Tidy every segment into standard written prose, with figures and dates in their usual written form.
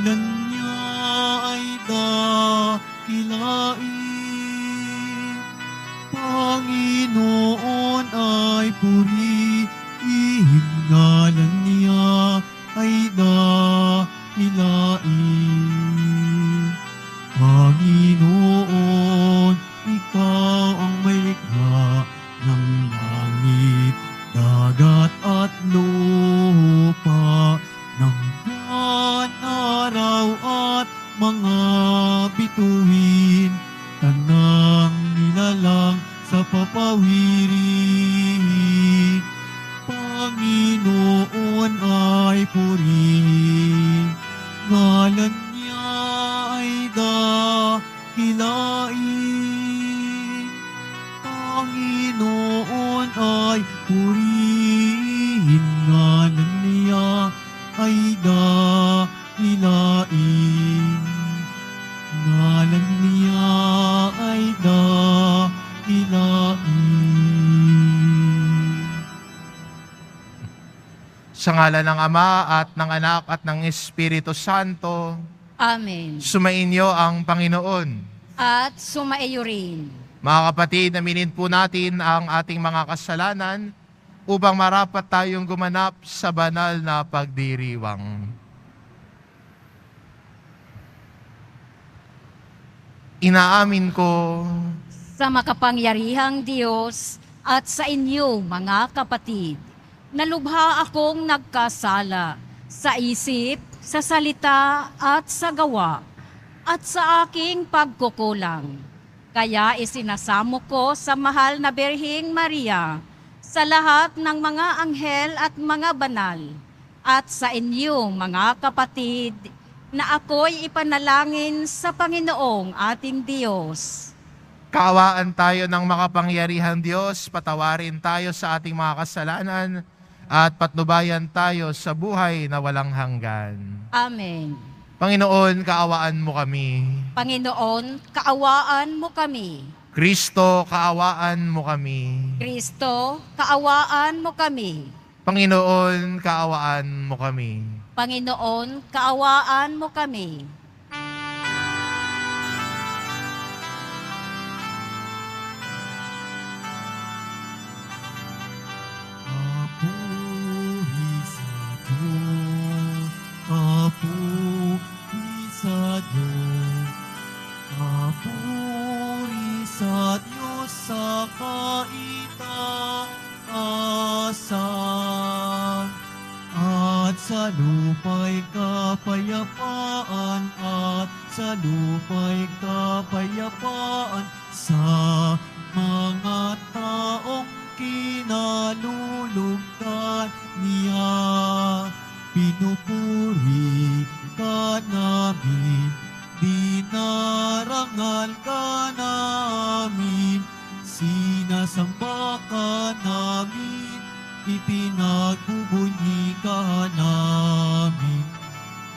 Ngalan niya ay dakilain, Panginoon ay purihin, ngalan niya ay dakilain. Panginoon, ikaw ang may likha ng langit, dagat at lupa, ng buwan, araw at mga bituin, tanang nilalang sa papawirin. Panginoon ay purihin, ngalan niya ay dakilain. Panginoon ay purihin, ngalan niya ay dakilain. Ngalan niya ay dakilain. Sa ngalan ng Ama at ng Anak at ng Espiritu Santo, Amen. sumainyo ang Panginoon. At sumaiyo rin. Mga kapatid, aminin po natin ang ating mga kasalanan upang marapat tayong gumanap sa banal na pagdiriwang. Inaamin ko Sa makapangyarihang Diyos at sa inyo, mga kapatid, nalubha akong nagkasala sa isip, sa salita at sa gawa, at sa aking pagkukulang. Kaya isinasamo ko sa mahal na Birheng Maria, sa lahat ng mga anghel at mga banal, at sa inyo, mga kapatid, na ako'y ipanalangin sa Panginoong ating Diyos. kaawaan tayo ng makapangyarihang Diyos, patawarin tayo sa ating mga kasalanan, at patnubayan tayo sa buhay na walang hanggan. Amen. Panginoon, kaawaan mo kami. Panginoon, kaawaan mo kami. Kristo, kaawaan mo kami. Kristo, kaawaan mo kami. Panginoon, kaawaan mo kami. Panginoon, kaawaan mo kami. Papuri sa Diyos, papuri sa Diyos, papuri sa Diyos sa kaitaasan, at sa lupa'y kapayapaan, at sa lupa'y kapayapaan sa mga taong kinalulugdan niya. Pinupuri ka namin, dinarangal ka namin, sinasamba ka namin, ipinagbubunyi ka namin,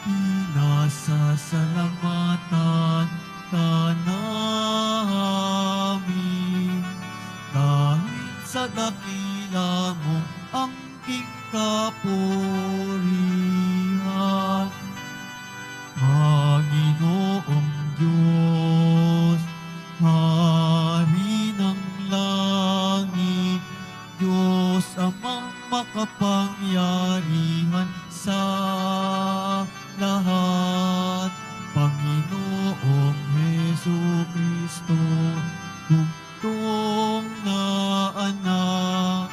pinasasalamatan ka namin. Dahil sa dakila mo ang king kapurihan, Panginoong Diyos, Hari ng langit, Diyos amang makapangyarihan sa lahat, Panginoong Jesucristo, bugtong na anak,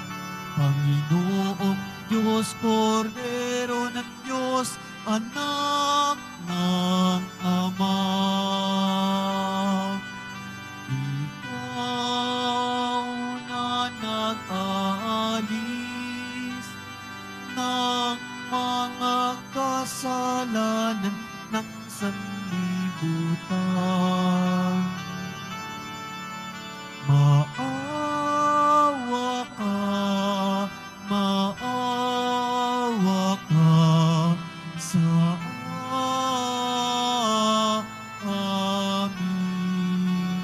Panginoong Diyos, Kordero ng Diyos, anak ng Ama. Ikaw na nag-aalis ng mga kasalanan ng sanlibutan. Maawa ka, maawa ka sa amin.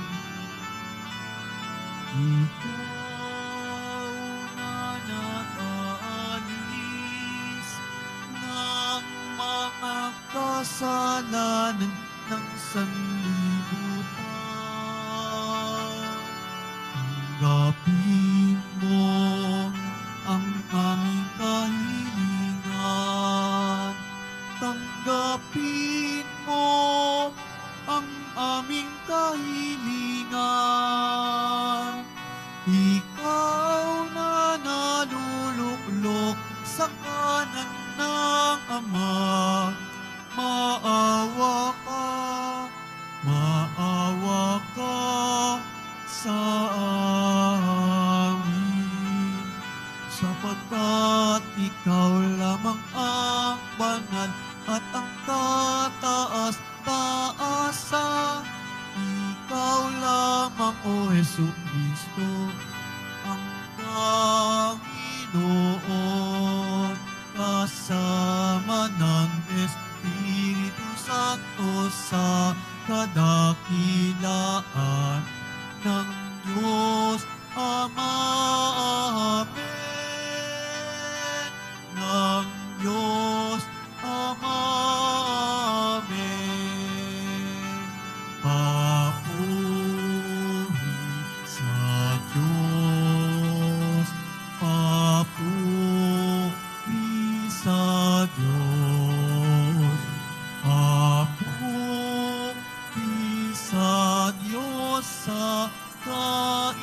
Ikaw na nag-aalis ng mga kasalanan kasalanan ng sanlibutan. Tanggapin mo ang aming kahilingan. Tanggapin mo ang aming kahilingan. Ikaw na naluluklok sa kanan ng Ama, maawa ka sa amin, sapagkat ikaw lamang ang banal at ang kataas-taasan. Ikaw lamang, O Jesucristo, ang Panginoon, kasama ng Espiritu Santo sa kadakilaan ng Diyos Ama. Amen. Ng Diyos Ama. Amen. Papuri sa Diyos. Papuri sa Diyos. Papuri sa Diyos sa kainan.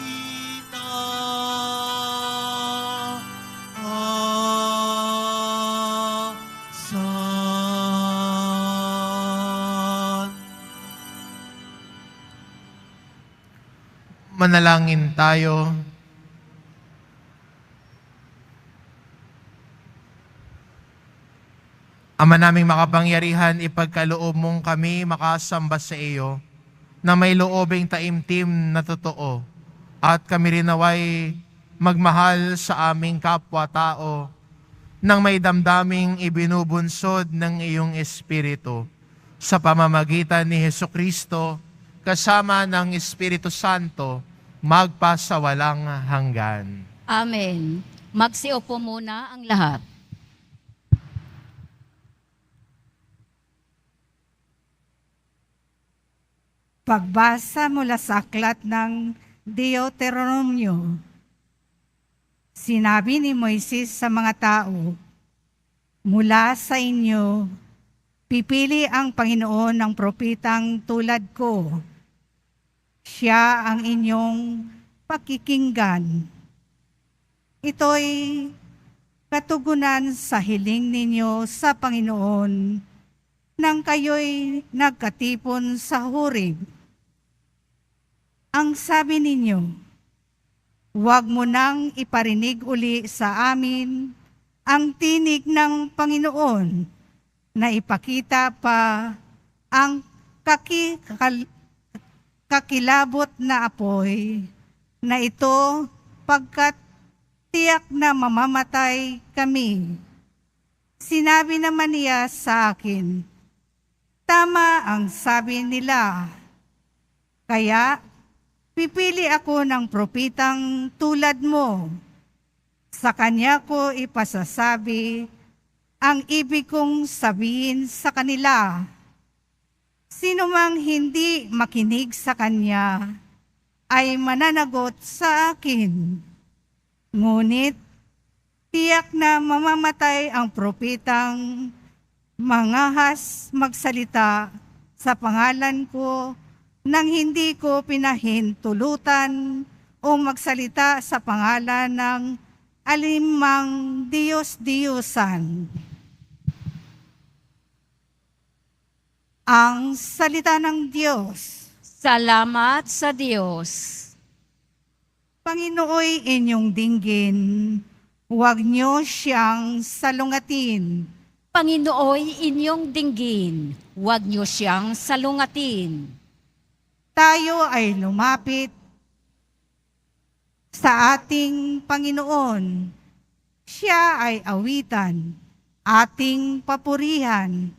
Manalangin tayo. Ama naming makapangyarihan, ipagkaloob mong kami makasamba sa iyo na may loobing taimtim na totoo, at kami rin naway magmahal sa aming kapwa-tao nang may damdaming ibinubunsod ng iyong Espiritu sa pamamagitan ni Hesukristo kasama ng Espiritu Santo magpasawalang hanggan. Amen. Magsiupo muna ang lahat. Pagbasa mula sa aklat ng Deuteronomio. Sinabi ni Moises sa mga tao, "Mula sa inyo, pipili ang Panginoon ng propetang tulad ko. Siya ang inyong pakikinggan. Ito'y katugunan sa hiling ninyo sa Panginoon nang kayo'y nagkatipon sa Horeb. Ang sabi ninyo, huwag mo nang iparinig uli sa amin ang tinig ng Panginoon na ipakita pa ang kakilabot na apoy na ito pagkat tiyak na mamamatay kami. Sinabi naman niya sa akin, tama ang sabi nila. Kaya pipili ako ng propetang tulad mo. Sa kanya ko ipasasabi ang ibig kong sabihin sa kanila. Sino mang hindi makinig sa kanya ay mananagot sa akin. Ngunit tiyak na mamamatay ang propetang mangahas magsalita sa pangalan ko nang hindi ko pinahintulutan o magsalita sa pangalan ng alimang Diyos-Diyosan. Ang salita ng Diyos. Salamat sa Diyos. Panginooy inyong dinggin, huwag niyo siyang salungatin. Panginooy inyong dinggin, huwag niyo siyang salungatin. Tayo ay lumapit sa ating Panginoon. Siya ay awitan, ating papurihan,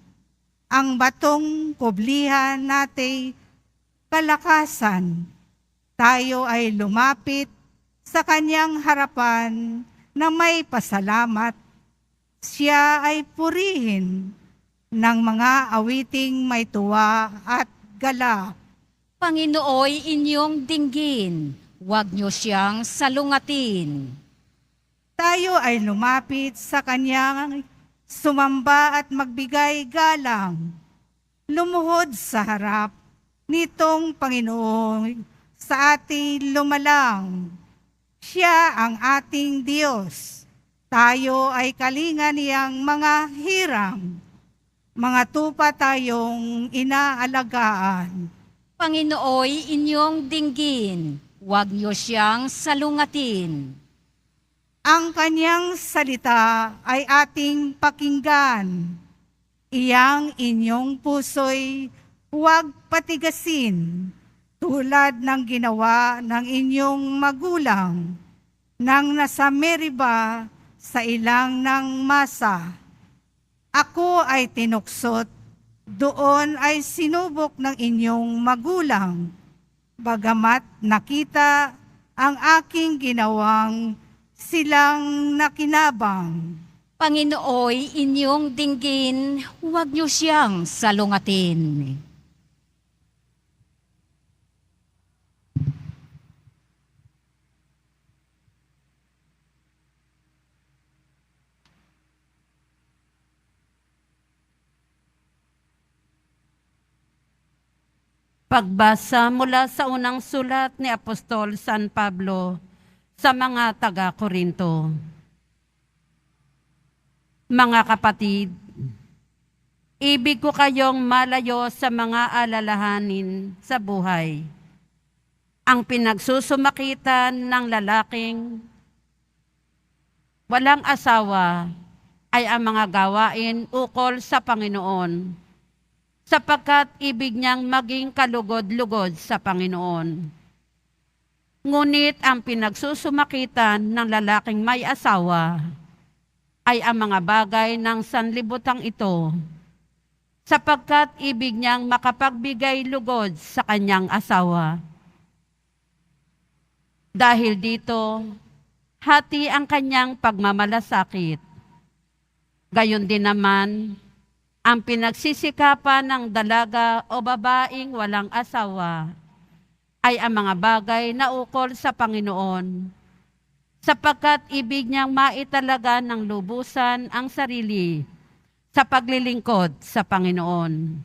ang batong kublihan natin kalakasan. Tayo ay lumapit sa kanyang harapan na may pasalamat. Siya ay purihin, ng mga awiting may tuwa at galak. Panginooy inyong dinggin, huwag niyo siyang salungatin. Tayo ay lumapit sa kanyang sumamba at magbigay galang. Lumuhod sa harap nitong Panginoon sa ating lumalang. Siya ang ating Diyos. Tayo ay kalinga niyang mga hiram. Mga tupa tayong inaalagaan. Panginooy inyong dinggin, huwag niyo siyang salungatin. Ang kanyang salita ay ating pakinggan. Iyang inyong puso'y huwag patigasin, tulad ng ginawa ng inyong magulang, nang nasa Meriba sa ilang ng Masa. Ako ay tinuksot, doon ay sinubok ng inyong magulang, bagamat nakita ang aking ginawang silang nakinabang. Panginooy inyong dinggin, huwag niyo siyang salungatin. Pagbasa mula sa unang sulat ni Apostol San Pablo sa mga taga-Korinto. Mga kapatid, ibig ko kayong malayo sa mga alalahanin sa buhay. Ang pinagsusumakitan ng lalaking walang asawa ay ang mga gawain ukol sa Panginoon, sapagkat ibig niyang maging kalugod-lugod sa Panginoon. Ngunit ang pinagsusumakitan ng lalaking may asawa ay ang mga bagay ng sanlibutang ito, sapagkat ibig niyang makapagbigay lugod sa kanyang asawa. Dahil dito, hati ang kanyang pagmamalasakit. Gayon din naman, ang pinagsisikapan ng dalaga o babaeng walang asawa ay ang mga bagay na ukol sa Panginoon, sapagkat ibig niyang maitalaga ng lubusan ang sarili sa paglilingkod sa Panginoon.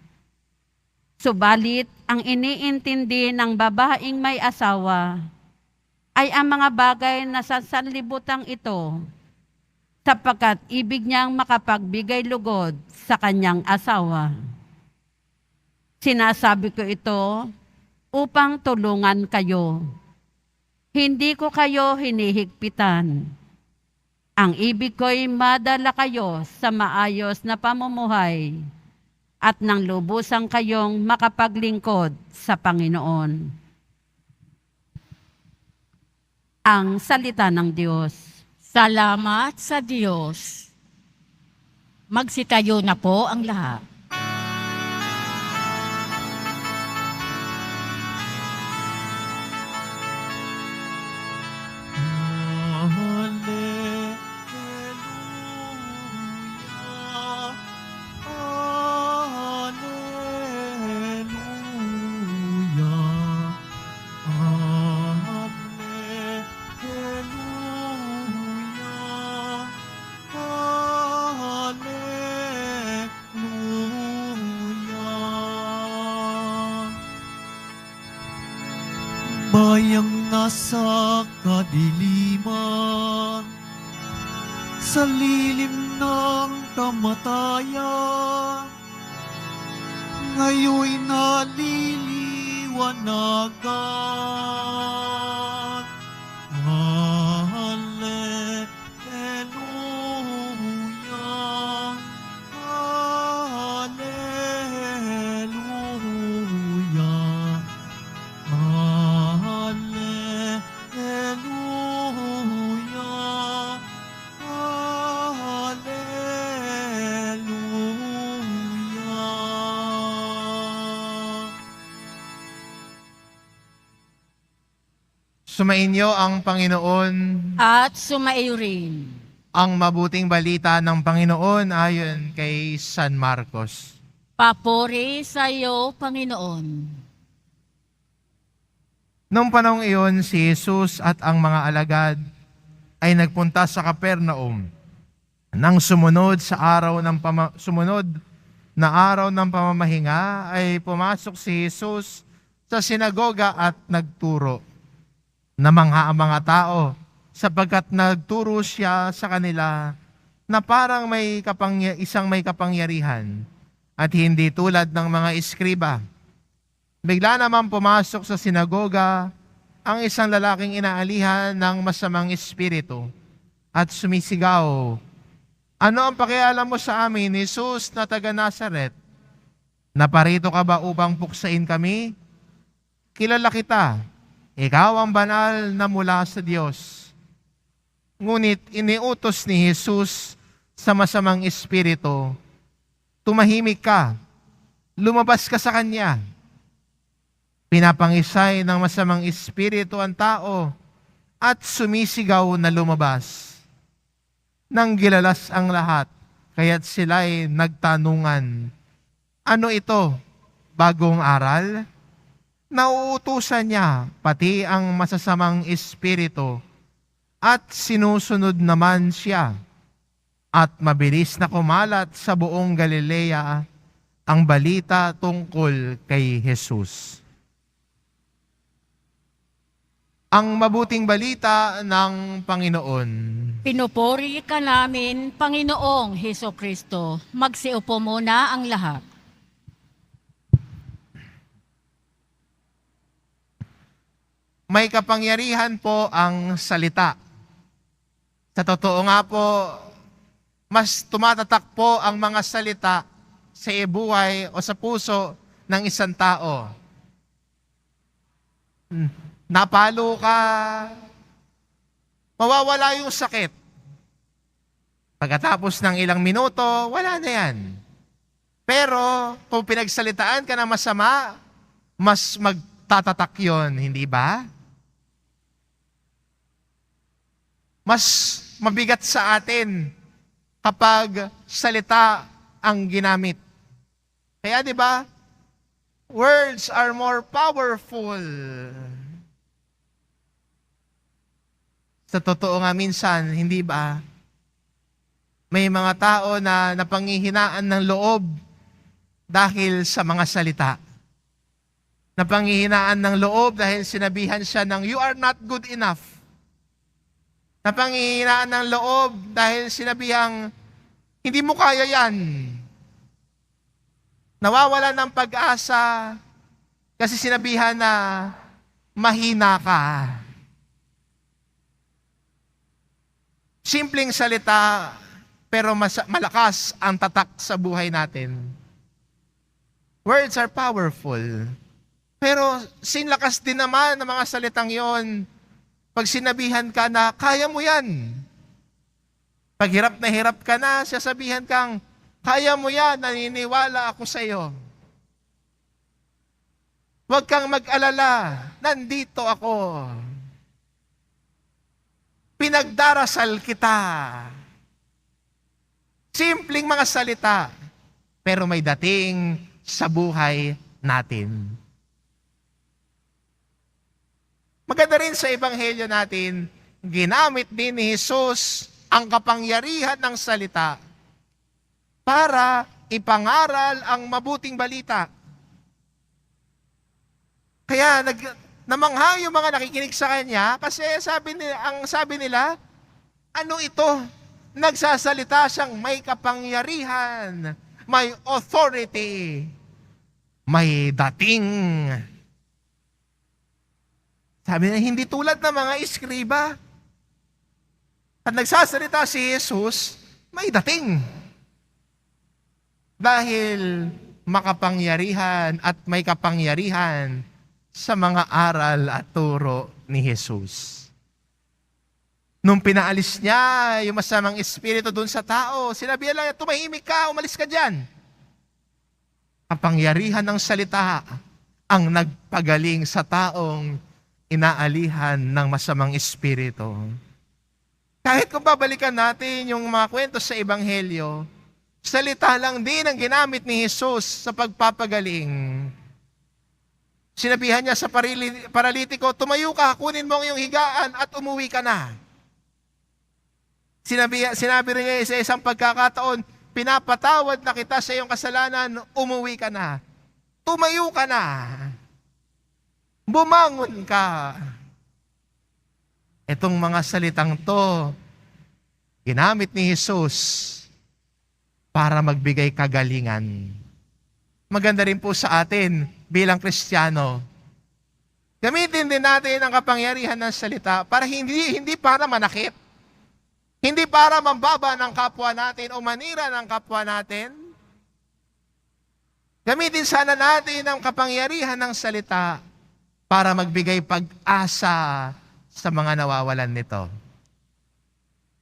Subalit, ang iniintindi ng babaeng may asawa ay ang mga bagay na sa sanlibutang ito, sapagkat ibig niyang makapagbigay lugod sa kanyang asawa. Sinasabi ko ito upang tulungan kayo. Hindi ko kayo hinihigpitan. Ang ibig ko'y madala kayo sa maayos na pamumuhay at nang lubusang kayong makapaglingkod sa Panginoon. Ang salita ng Diyos. Salamat sa Diyos. Magsitayo na po ang lahat. Bayang nasa kadiliman, sa lilim ng kamatayan, ngayon'y naliliwanagan. Hallelujah, hallelujah, hallelujah, hallelujah. Sumainyo ang Panginoon. At sumaiyo rin. Ang mabuting balita ng Panginoon ayon kay San Marcos. Papuri sa iyo, Panginoon. Noong panahong iyon, si Jesus at ang mga alagad ay nagpunta sa Capernaum. Nang sumunod na araw ng pamamahinga, ay pumasok si Jesus sa sinagoga at nagturo. Namangha ang mga tao sapagkat nagturo siya sa kanila na parang isang may kapangyarihan at hindi tulad ng mga iskriba. Bigla naman pumasok sa sinagoga ang isang lalaking inaalihan ng masamang espiritu at sumisigaw, "Ano ang pakialam mo sa amin, Jesus na taga Nazaret? Naparito ka ba upang puksain kami? Kilala kita, ikaw ang banal na mula sa Diyos." Ngunit iniutos ni Jesus sa masamang espiritu, "Tumahimik ka, lumabas ka sa kanya." Pinapangisay ng masamang espiritu ang tao at sumisigaw na lumabas. Nang gilalas ang lahat, kaya't sila'y nagtanungan, "Ano ito? Bagong aral?" Nauutusan niya pati ang masasamang espiritu at sinusunod naman siya. At mabilis na kumalat sa buong Galilea ang balita tungkol kay Jesus. Ang mabuting balita ng Panginoon. Pinupuri ka namin, Panginoong Heso Kristo. Magsiupo muna ang lahat. May kapangyarihan po ang salita. Sa totoo nga po, mas tumatatak po ang mga salita sa buhay o sa puso ng isang tao. Napalo ka, mawawala yung sakit. Pagkatapos ng ilang minuto, wala na yan. Pero kung pinagsalitaan ka na masama, mas magtatatak yun, hindi ba? Mas mabigat sa atin kapag salita ang ginamit. Kaya di ba? Words are more powerful. Sa totoo nga minsan, hindi ba? May mga tao na napanghihinaan ng loob dahil sa mga salita. Napanghihinaan ng loob dahil sinabihan siya ng, "You are not good enough." Napanghihinaan ng loob dahil sinabihang, "Hindi mo kaya yan." Nawawala ng pag-asa kasi sinabihan na mahina ka. Simpleng salita, pero malakas ang tatak sa buhay natin. Words are powerful. Pero sinlakas din naman ng mga salitang yon pag sinabihan ka na, "Kaya mo yan." Pag hirap na hirap ka na, sasabihan kang, "Kaya mo yan, naniniwala ako sa iyo. Huwag kang mag-alala, nandito ako. Pinagdarasal kita." Simpleng mga salita, pero may dating sa buhay natin. Maganda rin sa ebanghelyo natin, ginamit din ni Jesus ang kapangyarihan ng salita para ipangaral ang mabuting balita. Kaya namangha yung mga nakikinig sa kanya kasi ang sabi nila, "Ano ito? Nagsasalita siyang may kapangyarihan, may authority, may dating." Sabi na, hindi tulad ng mga iskriba. At nagsasalita si Jesus, may dating. Dahil makapangyarihan at may kapangyarihan sa mga aral at turo ni Jesus. Nung pinaalis niya yung masamang espiritu doon sa tao, sinabi lang, "Tumahimik ka, umalis ka dyan." Kapangyarihan ng salita ang nagpagaling sa taong inaalihan ng masamang espiritu. Kahit kung babalikan natin yung mga kwento sa Ebanghelyo, salita lang din ang ginamit ni Jesus sa pagpapagaling. Sinabihan niya sa paralitiko, tumayo ka, kunin mo ang iyong higaan at umuwi ka na. Sinabi rin niya sa isang pagkakataon, pinapatawad na kita sa iyong kasalanan, umuwi ka na. Tumayo ka na. Bumangon ka. Itong mga salitang to, ginamit ni Jesus para magbigay kagalingan. Maganda rin po sa atin bilang Kristiyano. Gamitin din natin ang kapangyarihan ng salita para hindi para manakit. Hindi para mambaba ng kapwa natin o manira ng kapwa natin. Gamitin sana natin ang kapangyarihan ng salita para magbigay pag-asa sa mga nawawalan nito.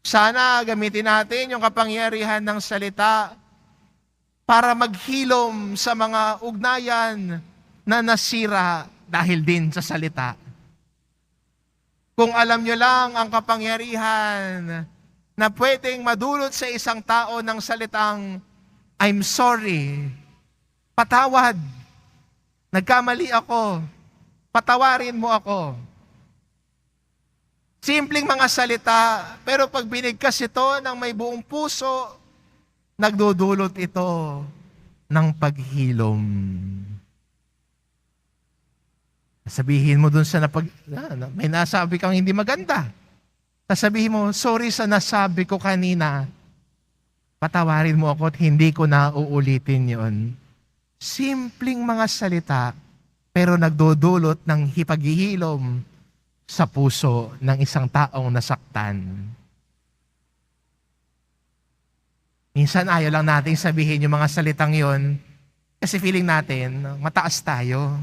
Sana gamitin natin yung kapangyarihan ng salita para maghilom sa mga ugnayan na nasira dahil din sa salita. Kung alam nyo lang ang kapangyarihan na pwedeng madulot sa isang tao ng salitang, I'm sorry, patawad, nagkamali ako, patawarin mo ako. Simpleng mga salita, pero pag binigkas ito ng may buong puso, nagdudulot ito ng paghilom. Sabihin mo dun sa may nasabi kang hindi maganda. Sasabihin mo, sorry sa nasabi ko kanina. Patawarin mo ako at hindi ko na uulitin yon. Simpleng mga salita, pero nagdudulot ng paghihilom sa puso ng isang taong nasaktan. Minsan ayaw lang natin sabihin yung mga salitang yon kasi feeling natin mataas tayo.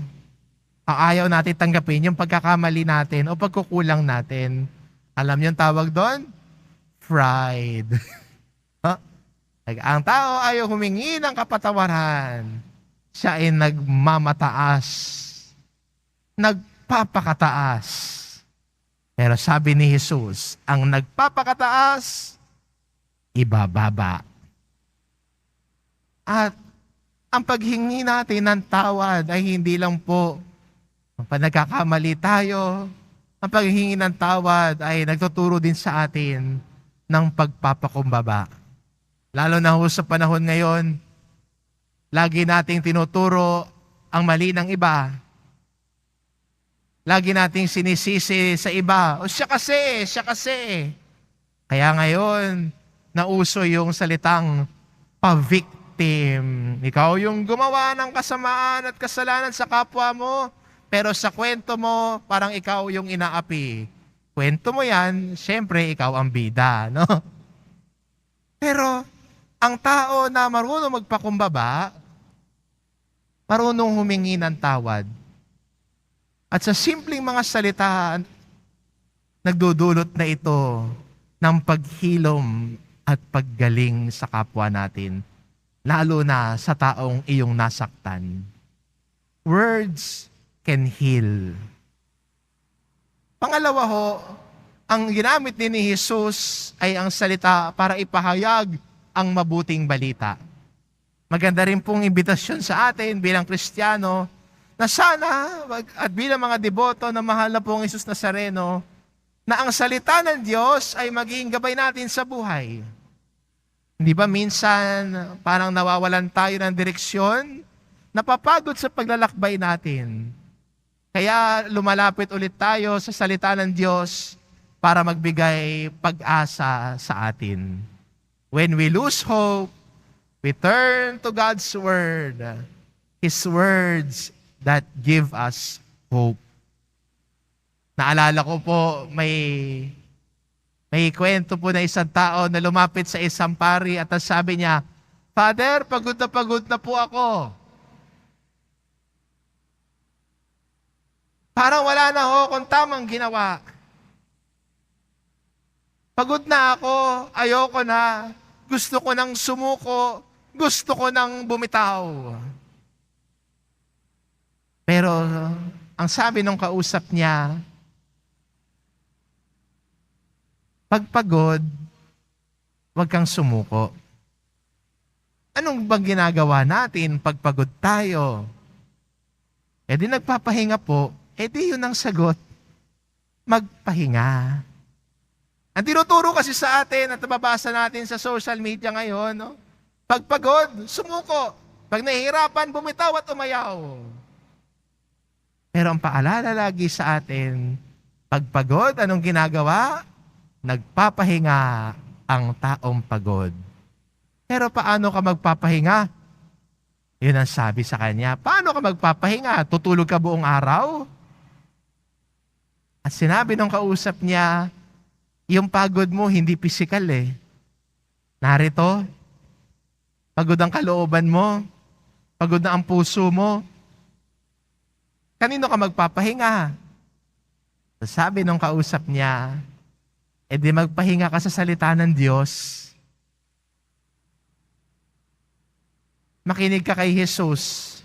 Ayaw natin tanggapin yung pagkakamali natin o pagkukulang natin. Alam niyo ang tawag doon? Pride. Ang tao ayaw humingi ng kapatawaran. Siya ay nagmamataas. Nagpapakataas. Pero sabi ni Jesus, ang nagpapakataas, ibababa. At ang paghingi natin ng tawad ay hindi lang po pag nagkakamali tayo. Ang paghingi ng tawad ay nagtuturo din sa atin ng pagpapakumbaba. Lalo na ho sa panahon ngayon, lagi nating tinuturo ang mali ng iba. Lagi nating sinisisi sa iba. O siya kasi. Kaya ngayon, nauso yung salitang pa-victim. Ikaw yung gumawa ng kasamaan at kasalanan sa kapwa mo, pero sa kwento mo, parang ikaw yung inaapi. Kwento mo yan, syempre ikaw ang bida, no? Pero ang tao na marunong magpakumbaba, marunong humingi ng tawad. At sa simpleng mga salita, nagdudulot na ito ng paghilom at paggaling sa kapwa natin, lalo na sa taong iyong nasaktan. Words can heal. Pangalawa ho, ang ginamit din ni Jesus ay ang salita para ipahayag ang mabuting balita. Maganda rin pong imbitasyon sa atin bilang Kristiyano na sana at bilang mga deboto na mahal na pong Jesus Nazareno, na ang salita ng Diyos ay maging gabay natin sa buhay. Hindi ba minsan parang nawawalan tayo ng direksyon, napapagod sa paglalakbay natin. Kaya lumalapit ulit tayo sa salita ng Diyos para magbigay pag-asa sa atin. When we lose hope, we turn to God's Word. His words that give us hope. Naalala ko po, may kwento po na isang tao na lumapit sa isang pari at sabi niya, Father, pagod na po ako. Parang wala na ho kung tamang ginawa. Pagod na ako, ayoko na, gusto ko nang sumuko, gusto ko nang bumitaw. Pero ang sabi ng kausap niya, Pag pagod, huwag kang sumuko. Anong bang ginagawa natin pag pagod tayo? E di nagpapahinga po, e di yun ang sagot. Magpahinga. Ang tinuturo kasi sa atin at nababasa natin sa social media ngayon, no? Pag pagod, sumuko. Pag nahihirapan, bumitaw at umayaw. Pero ang paalala lagi sa atin, pag pagod, anong ginagawa? Nagpapahinga ang taong pagod. Pero paano ka magpapahinga? Yun ang sabi sa kanya. Paano ka magpapahinga? Tutulog ka buong araw? At sinabi nung kausap niya, yung pagod mo hindi pisikal eh. Narito, pagod ang kalooban mo, pagod na ang puso mo. Kanino ka magpapahinga? Sabi nung kausap niya, di magpahinga ka sa salita ng Diyos. Makinig ka kay Jesus.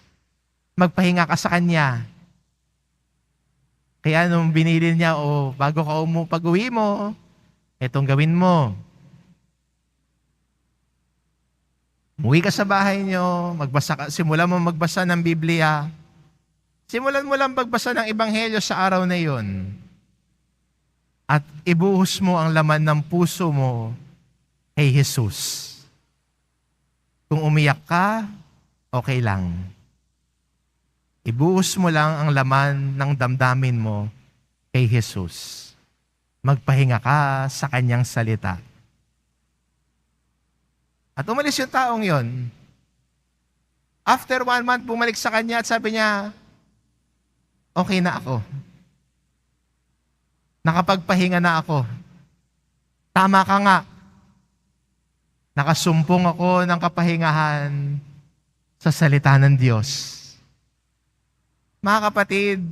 Magpahinga ka sa Kanya. Kaya nung binili niya, bago ka pag-uwi mo, itong gawin mo. Umuwi ka sa bahay niyo, simulan mo magbasa ng Biblia. Simulan mo lang magbasa ng Ebanghelyo sa araw na iyon. At ibuhos mo ang laman ng puso mo kay Jesus. Kung umiyak ka, okay lang. Ibuhos mo lang ang laman ng damdamin mo kay Jesus. Magpahinga ka sa Kanyang salita. At umalis yung taong yon. After 1 month, bumalik sa Kanya at sabi niya, okay na ako. Nakapagpahinga na ako. Tama ka nga. Nakasumpong ako ng kapahingahan sa salita ng Diyos. Mga kapatid,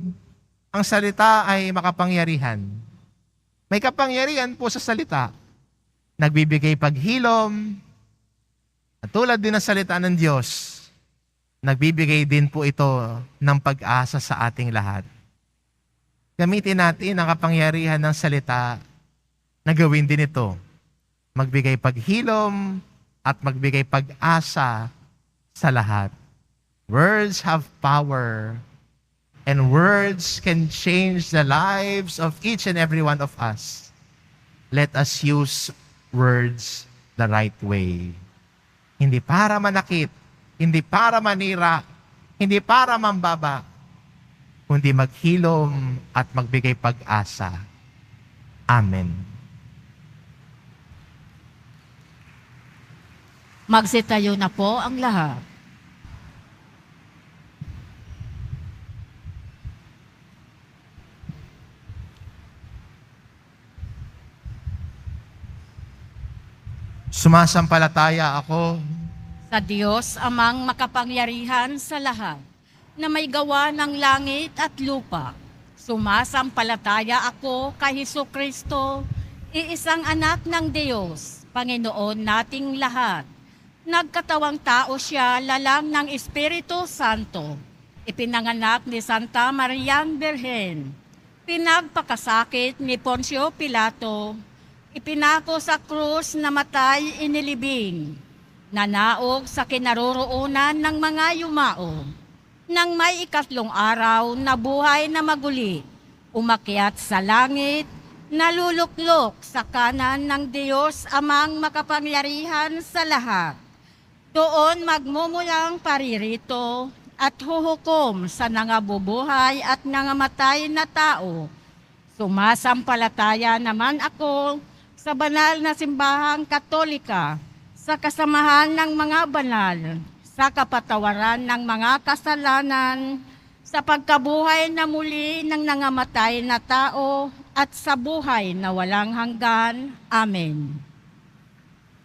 ang salita ay makapangyarihan. May kapangyarihan po sa salita. Nagbibigay paghilom. At tulad din ng salita ng Diyos, nagbibigay din po ito ng pag-asa sa ating lahat. Gamitin natin ang kapangyarihan ng salita na gawin din ito. Magbigay paghilom at magbigay pag-asa sa lahat. Words have power and words can change the lives of each and every one of us. Let us use words the right way. Hindi para manakit, hindi para manira, hindi para mambaba, kundi maghilom at magbigay pag-asa. Amen. Magsitayo na po ang lahat. Sumasampalataya ako Sa Diyos amang makapangyarihan sa lahat, na may gawa ng langit at lupa. Sumasampalataya ako kay Hesukristo, iisang anak ng Diyos, Panginoon nating lahat. Nagkatawang tao siya, lalang ng Espiritu Santo. Ipinanganak ni Santa Mariang Birhen. Pinagpakasakit ni Poncio Pilato. Ipinako sa krus, namatay, inilibing. Nanaog sa kinaroroonan ng mga yumao. Nang may 3 araw, nabuhay na maguli. Umakyat sa langit, naluluklok sa kanan ng Diyos amang makapangyarihan sa lahat. Doon magmumulang paririto at huhukom sa nangabubuhay at nangamatay na tao. Sumasampalataya naman ako sa banal na simbahang Katolika, sa kasamahan ng mga banal, sa kapatawaran ng mga kasalanan, sa pagkabuhay na muli ng nangamatay na tao, at sa buhay na walang hanggan. Amen.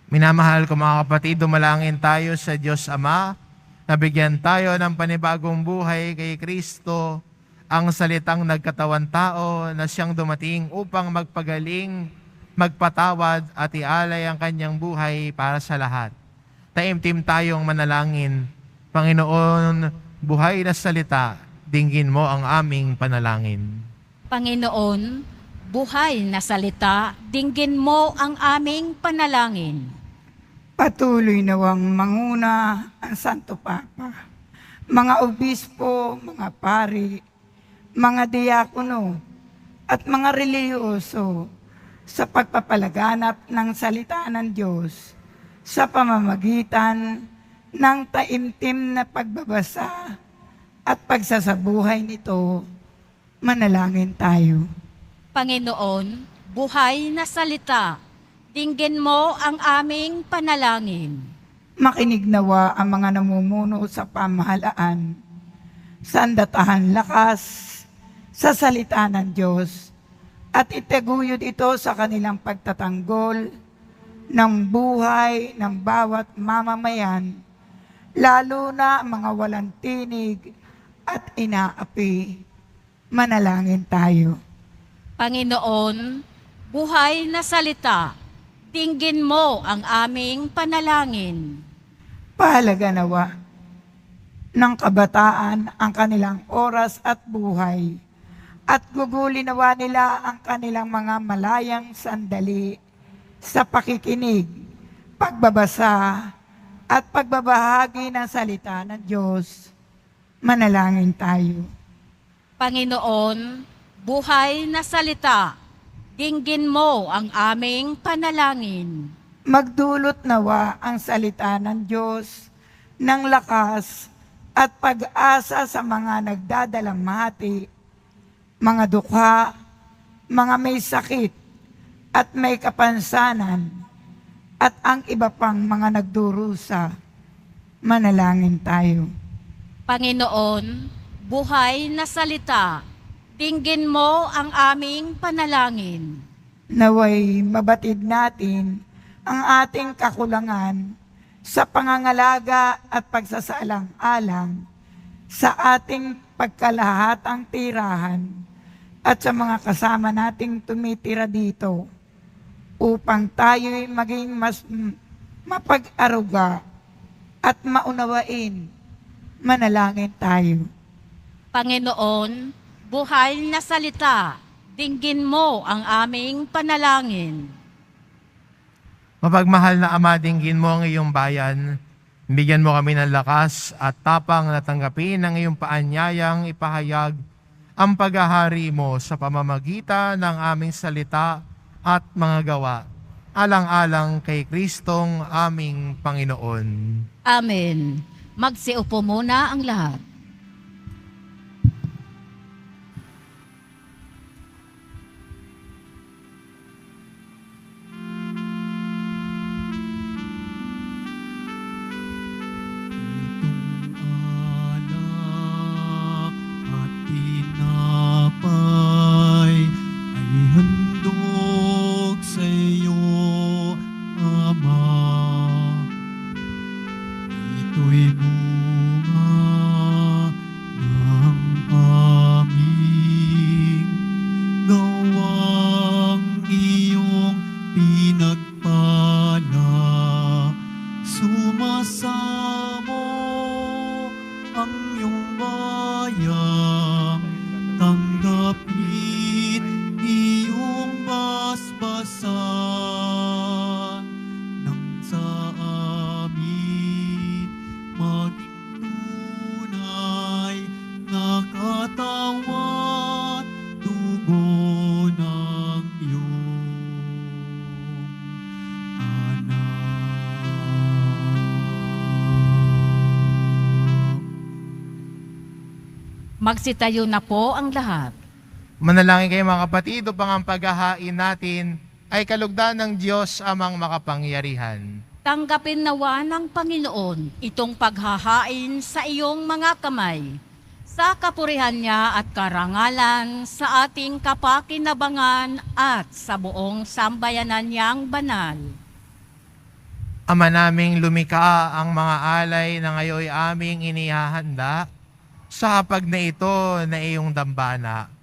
Minamahal ko mga kapatid, dumalangin tayo sa Diyos Ama, nabigyan tayo ng panibagong buhay kay Kristo, ang salitang nagkatawan tao na siyang dumating upang magpagaling, magpatawad at ialay ang kanyang buhay para sa lahat. Taimtim tayong manalangin. Panginoon, buhay na salita, dinggin mo ang aming panalangin. Panginoon, buhay na salita, dinggin mo ang aming panalangin. Patuloy nawang manguna ang Santo Papa, mga obispo, mga pari, mga diakono, at mga relihiyoso sa pagpapalaganap ng salita ng Diyos sa pamamagitan ng taimtim na pagbabasa at pagsasabuhay nito. Manalangin tayo. Panginoon, buhay na salita, dinggin mo ang aming panalangin. Makinig nawa ang mga namumuno sa pamahalaan, sandatahan lakas sa salita ng Diyos, at itaguyod ito sa kanilang pagtatanggol ng buhay ng bawat mamamayan, lalo na mga walang tinig at inaapi. Manalangin tayo. Panginoon, buhay na salita, dinggin mo ang aming panalangin. Pahalaga nawa ng kabataan ang kanilang oras at buhay, at gugulin nawa nila ang kanilang mga malayang sandali sa pakikinig, pagbabasa, at pagbabahagi ng salita ng Diyos. Manalangin tayo. Panginoon, buhay na salita, dinggin mo ang aming panalangin. Magdulot nawa ang salita ng Diyos ng lakas at pag-asa sa mga nagdadalamhati, mga dukha, mga may sakit at may kapansanan, at ang iba pang mga nagdurusa. Manalangin tayo. Panginoon, buhay na salita, dinggin mo ang aming panalangin. Naway mabatid natin ang ating kakulangan sa pangangalaga at pagsasaalang-alang sa ating pagkalahatang tirahan at sa mga kasama nating tumitira dito, upang tayo'y maging mas mapag-aruga at maunawain. Manalangin tayo. Panginoon, buhay na salita, dinggin mo ang aming panalangin. Mapagmahal na Ama, dinggin mo ang iyong bayan. Bigyan mo kami ng lakas at tapang na tanggapin ang iyong paanyayang ipahayag ang paghahari mo sa pamamagitan ng aming salita at mga gawa. Alang-alang kay Kristong aming Panginoon. Amen. Magsiupo muna ang lahat. Alak at tinapay ay handog sa iyo, Ama. Ito'y bunga ng aming gawang iyong pinagpala. Sumasamo ang iyong bayang, tanggapin iyong basbasan, nang sa amin maging tunay na katawan, dugo ng iyong anak. Magsitayo na po ang lahat. Manalangin kayo mga kapatid upang ang paghahain natin ay kalugdan ng Diyos amang makapangyarihan. Tanggapin nawa ng Panginoon itong paghahain sa iyong mga kamay, sa kapurihan niya at karangalan sa ating kapakinabangan at sa buong sambayanan niyang banal. Ama naming lumikha, ang mga alay na ngayon aming inihahanda sa hapag na ito na iyong dambana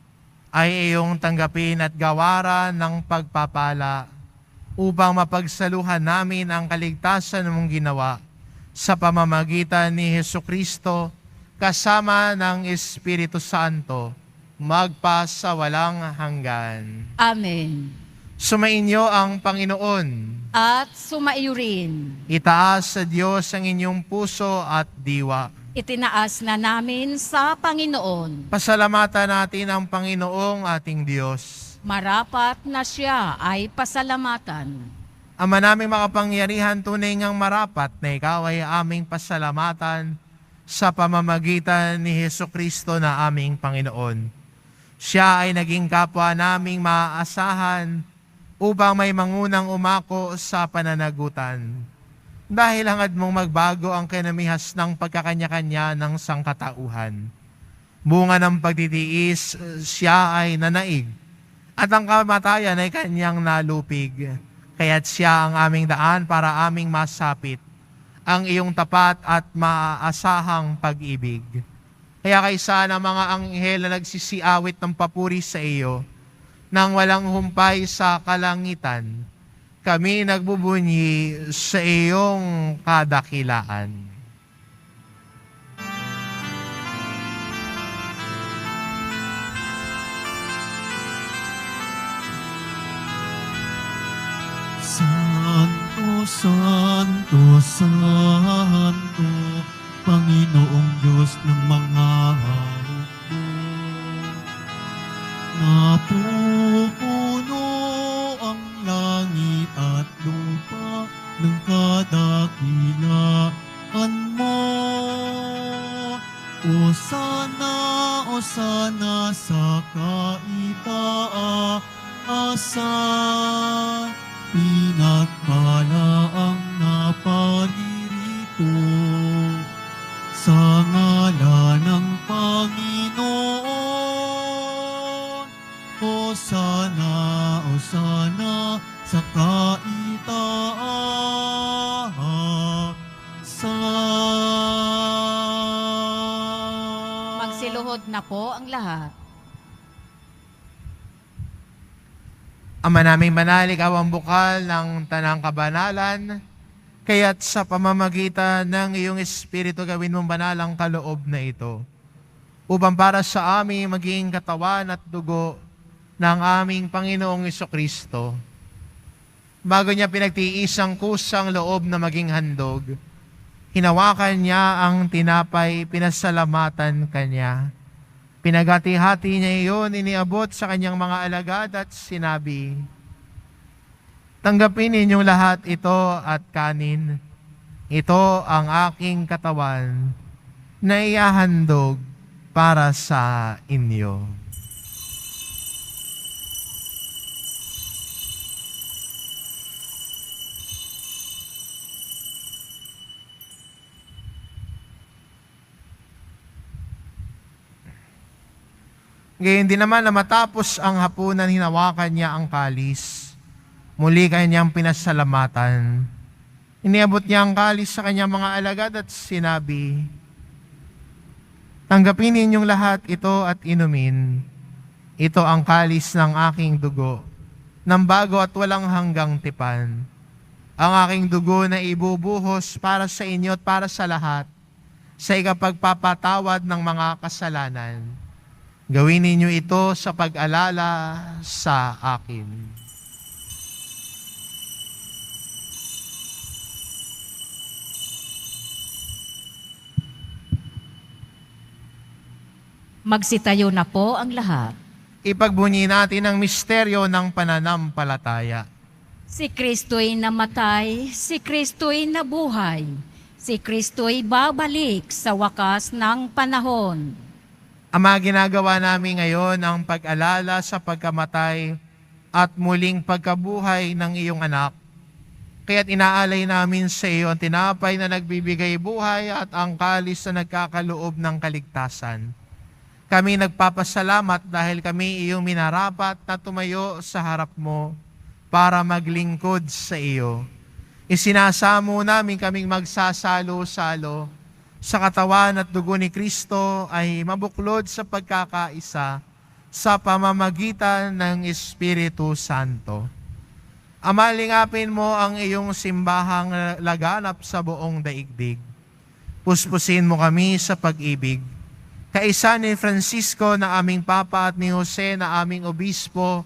ay iyong tanggapin at gawaran ng pagpapala upang mapagsaluhan namin ang kaligtasan mong ginawa sa pamamagitan ni Hesukristo kasama ng Espiritu Santo magpa sa walang hanggan. Amen. Sumainyo ang Panginoon. At sumaiyo rin. Itaas sa Diyos ang inyong puso at diwa. Itinaas na namin sa Panginoon. Pasalamatan natin ang Panginoong ating Diyos. Marapat na siya ay pasalamatan. Ama naming makapangyarihan, tunay ngang marapat na ikaw ay aming pasalamatan sa pamamagitan ni Hesukristo na aming Panginoon. Siya ay naging kapwa naming maaasahan upang may mangunang umako sa pananagutan. Dahil hangad mong magbago ang kinamihas ng pagkakanya-kanya ng sangkatauhan. Bunga ng pagtitiis, siya ay nanaig, at ang kamatayan ay kanyang nalupig. Kaya't siya ang aming daan para aming masapit ang iyong tapat at maaasahang pag-ibig. Kaya kaysa ng mga anghel na nagsisiawit ng papuri sa iyo, nang walang humpay sa kalangitan, kami nagbubunyi sa iyong kadakilaan. Santo, Santo, Santo, Panginoong Diyos ng mga hukbo. Napupuno ang langit at lupa ng kadakilaan mo. O sana sa kaitaasan, pinagpala ang naparirito sa ngalan ng Panginoon. O sana sa kaitaasan. Magsiluhod na po ang lahat. Ama naming banal, ikaw ang bukal ng tanang kabanalan, kaya't sa pamamagitan ng iyong Espiritu gawin mong banal ang kaloob na ito, upang para sa amin maging katawan at dugo ng aming Panginoong Hesukristo. Bago niya pinagtiis ang kusang loob na maging handog, hinawakan niya ang tinapay, pinasalamatan kanya. Pinagati-hati niya iyon, iniabot sa kanyang mga alagad at sinabi, "Tanggapin ninyong lahat ito at kanin. Ito ang aking katawan na iahandog para sa inyo." Gayon din naman na matapos ang hapunan, hinawakan niya ang kalis. Muli kanyang pinasalamatan. Iniabot niya ang kalis sa kanyang mga alagad at sinabi, "Tanggapin ninyong lahat ito at inumin. Ito ang kalis ng aking dugo, ng bago at walang hanggang tipan. Ang aking dugo na ibubuhos para sa inyo at para sa lahat, sa ikapagpapatawad ng mga kasalanan. Gawin ninyo ito sa pag-alala sa akin." Magsitayo na po ang lahat. Ipagbunyi natin ang misteryo ng pananampalataya. Si Kristo'y namatay, si Kristo'y nabuhay, si Kristo'y babalik sa wakas ng panahon. Ama, ginagawa namin ngayon ang pag-alala sa pagkamatay at muling pagkabuhay ng iyong anak. Kaya't inaalay namin sa iyo ang tinapay na nagbibigay buhay at ang kalis na nagkakaloob ng kaligtasan. Kami nagpapasalamat dahil kami iyong minarapat na tumayo sa harap mo para maglingkod sa iyo. Isinasamo namin kaming magsasalo-salo sa katawan at dugo ni Kristo ay mabuklod sa pagkakaisa sa pamamagitan ng Espiritu Santo. Ama, lingapin mo ang iyong simbahang laganap sa buong daigdig. Puspusin mo kami sa pag-ibig. kaisa ni Francisco na aming Papa at ni Jose na aming Obispo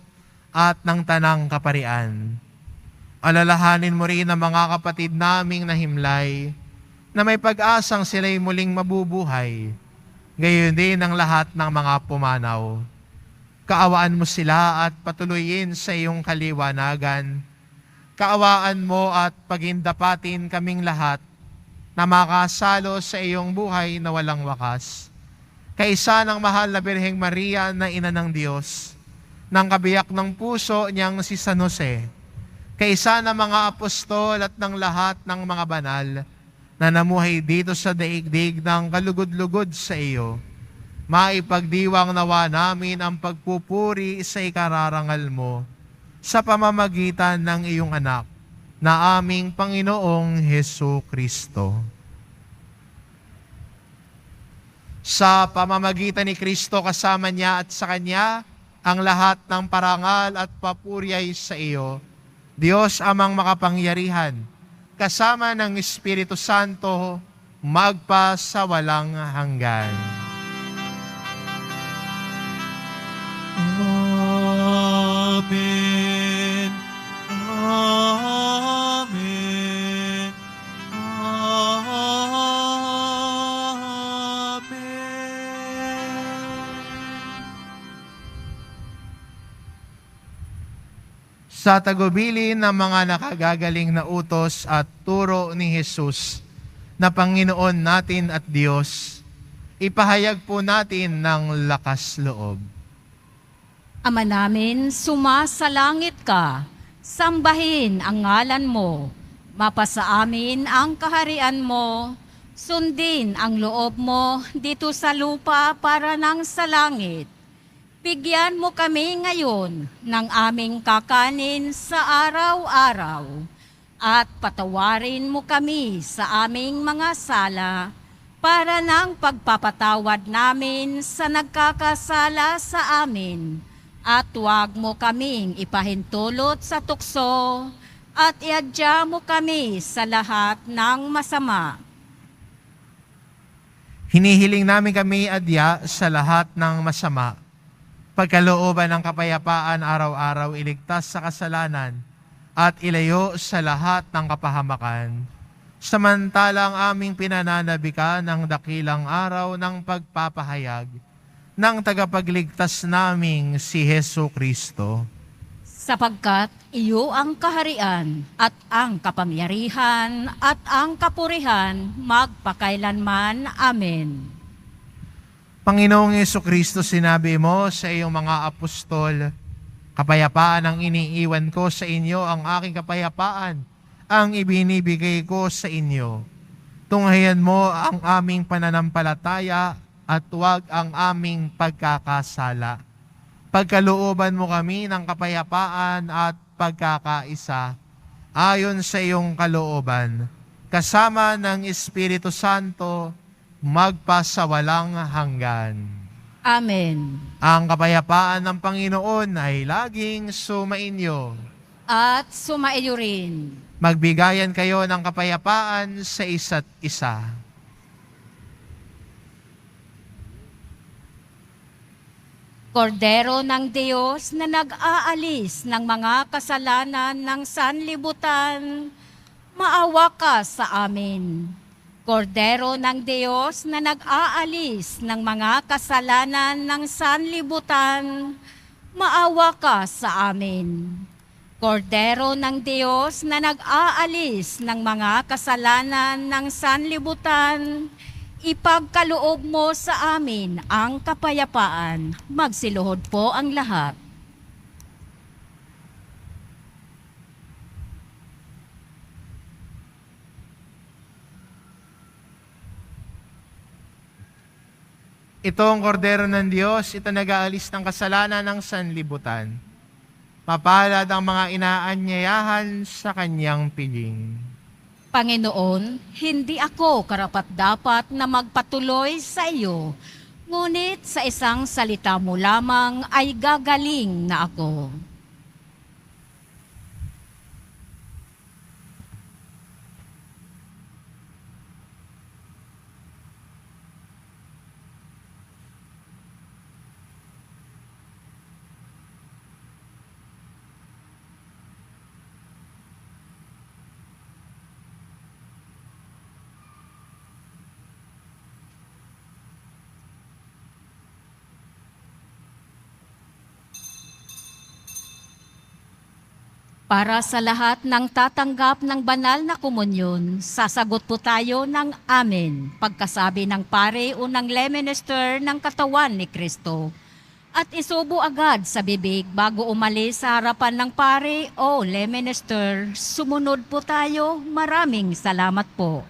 at ng Tanang Kaparian. Alalahanin mo rin ang mga kapatid naming nahimlay na may pag-asang sila'y muling mabubuhay, gayon din ang lahat ng mga pumanaw. Kaawaan mo sila at patuloyin sa iyong kaliwanagan. Kaawaan mo at pagindapatin kaming lahat na makasalo sa iyong buhay na walang wakas. Kaisa ng mahal na Birheng Maria na Ina ng Diyos, ng kabiyak ng puso niyang si San Jose, kaisa ng mga apostol at ng lahat ng mga banal na namuhay dito sa daigdig ng kalugod-lugod sa iyo, maipagdiwang nawa namin ang pagpupuri sa ikararangal mo sa pamamagitan ng iyong anak na aming Panginoong Hesu Kristo. Sa pamamagitan ni Kristo kasama niya at sa Kanya, ang lahat ng parangal at papuri ay sa iyo, Diyos amang makapangyarihan, kasama ng Espiritu Santo, magpa sa walang hanggan. Amen. Amen. Sa tagubilin ng mga nakagagaling na utos at turo ni Jesus na Panginoon natin at Diyos, ipahayag po natin ng lakas loob. Ama namin, sumasalangit ka, sambahin ang ngalan mo, mapasa amin ang kaharian mo, sundin ang loob mo dito sa lupa para nang sa langit. Bigyan mo kami ngayon ng aming kakanin sa araw-araw at patawarin mo kami sa aming mga sala para nang pagpapatawad namin sa nagkakasala sa amin. At huwag mo kaming ipahintulot sa tukso at iadya mo kami sa lahat ng masama. Hinihiling namin kami adya sa lahat ng masama. Pagkalooban ng kapayapaan araw-araw, iligtas sa kasalanan at ilayo sa lahat ng kapahamakan. Samantalang aming pinananabikan ng dakilang araw ng pagpapahayag ng tagapagligtas naming si Hesu Kristo. Sapagkat iyo ang kaharian at ang kapangyarihan at ang kapurihan magpakailanman. Amen. Panginoong Jesucristo, sinabi mo sa iyong mga apostol, kapayapaan ang iniiwan ko sa inyo, ang aking kapayapaan ang ibinibigay ko sa inyo. Tunghayan mo ang aming pananampalataya at huwag ang aming pagkakasala. Pagkalooban mo kami ng kapayapaan at pagkakaisa, ayon sa iyong kalooban, kasama ng Espiritu Santo, magpasawalang hanggan. Amen. Ang kapayapaan ng Panginoon ay laging sumainyo. At sumaiyo rin. Magbigayan kayo ng kapayapaan sa isa't isa. Kordero ng Diyos na nag-aalis ng mga kasalanan ng sanlibutan, maawa ka sa amin. Kordero ng Diyos na nag-aalis ng mga kasalanan ng sanlibutan, maawa ka sa amin. Kordero ng Diyos na nag-aalis ng mga kasalanan ng sanlibutan, ipagkaloob mo sa amin ang kapayapaan. Magsiluhod po ang lahat. Ito ang kordero ng Diyos, ito nag-aalis ng kasalanan ng sanlibutan. Mapalad ang mga inaanyayahan sa kanyang piling. Panginoon, hindi ako karapat-dapat na magpatuloy sa iyo, ngunit sa isang salita mo lamang ay gagaling na ako. Para sa lahat ng tatanggap ng banal na komunyon, sasagot po tayo ng Amen pagkasabi ng pare o ng lay minister ng katawan ni Kristo. At isubo agad sa bibig bago umalis sa harapan ng pare o lay minister. Sumunod po tayo. Maraming salamat po.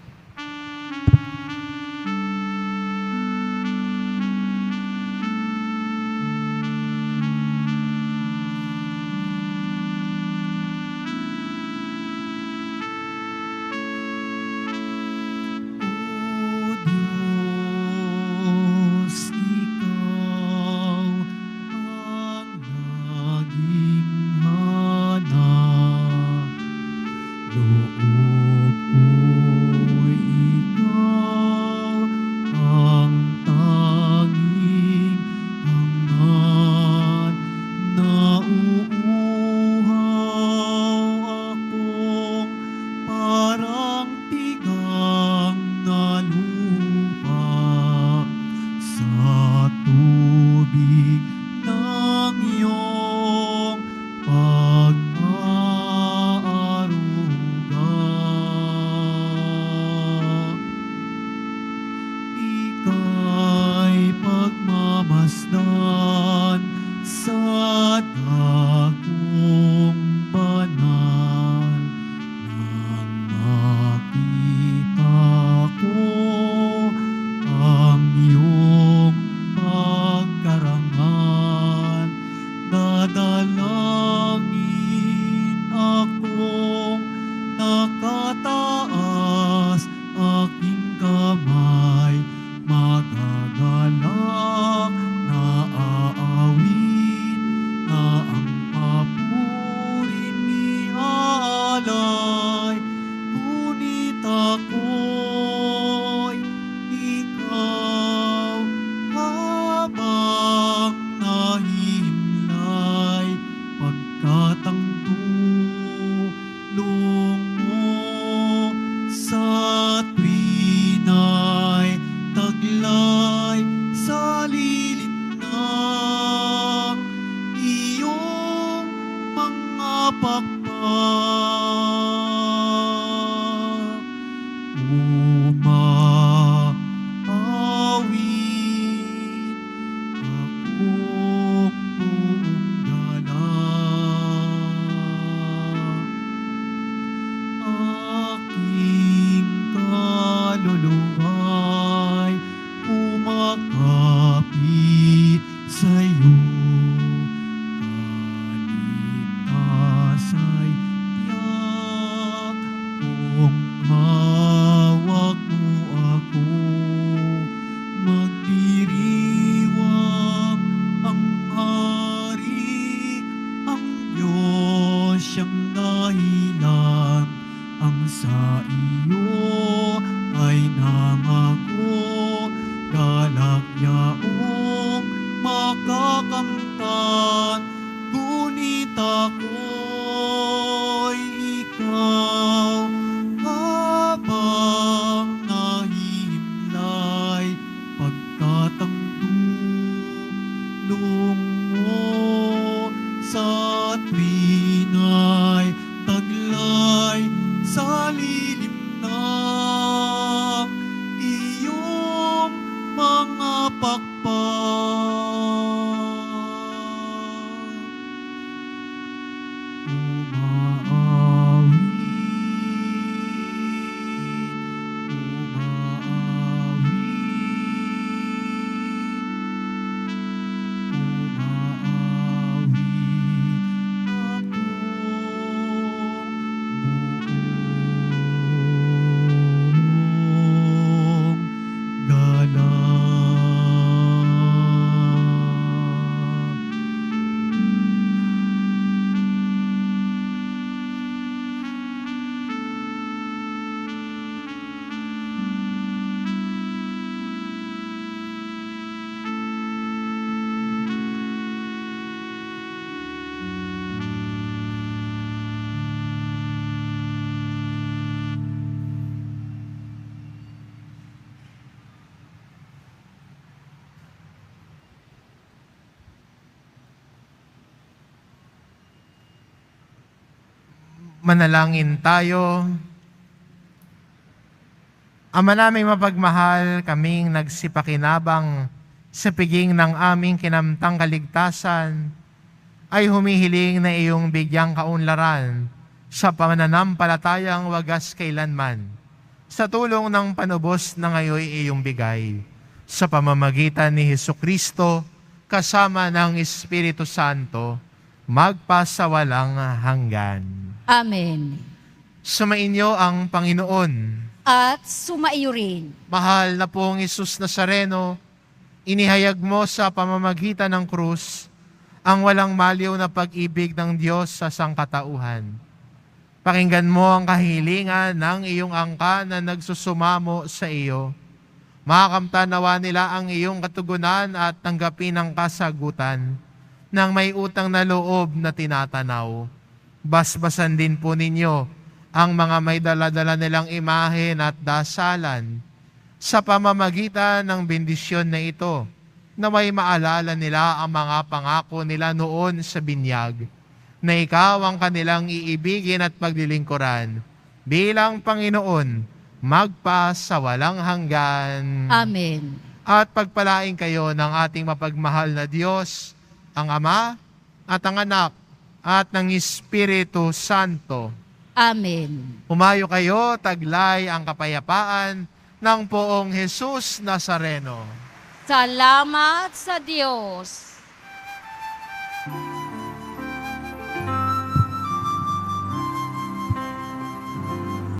Manalangin tayo. Ama naming mapagmahal, kaming nagsipakinabang sa piging ng aming kinamtang kaligtasan, ay humihiling na iyong bigyang kaunlaran sa pananampalatayang wagas kailanman. Sa tulong ng panubos na ngayoy iyong bigay, sa pamamagitan ni Hesukristo, kasama ng Espiritu Santo, magpasawalang hanggan. Amen. Sumainyo ang Panginoon. At sumaiyo rin. Mahal na pong Isus Nazareno, inihayag mo sa pamamagitan ng krus ang walang maliw na pag-ibig ng Diyos sa sangkatauhan. Pakinggan mo ang kahilingan ng iyong angka na nagsusumamo sa iyo. Makakamtan nawa nila ang iyong katugunan at tanggapin ang kasagutan ng may utang na loob na tinatanaw. Basbasan din po ninyo ang mga may dala-dala nilang imahen at dasalan sa pamamagitan ng bendisyon na ito, na may maalala nila ang mga pangako nila noon sa binyag, na ikaw ang kanilang iibigin at paglilingkuran bilang Panginoon, magpasawalang hanggan. Amen. At pagpalain kayo ng ating mapagmahal na Diyos, ang Ama at ang Anak at ng Espiritu Santo. Amen. Humayo kayo, taglay ang kapayapaan ng poong Jesus Nazareno. Salamat sa Diyos.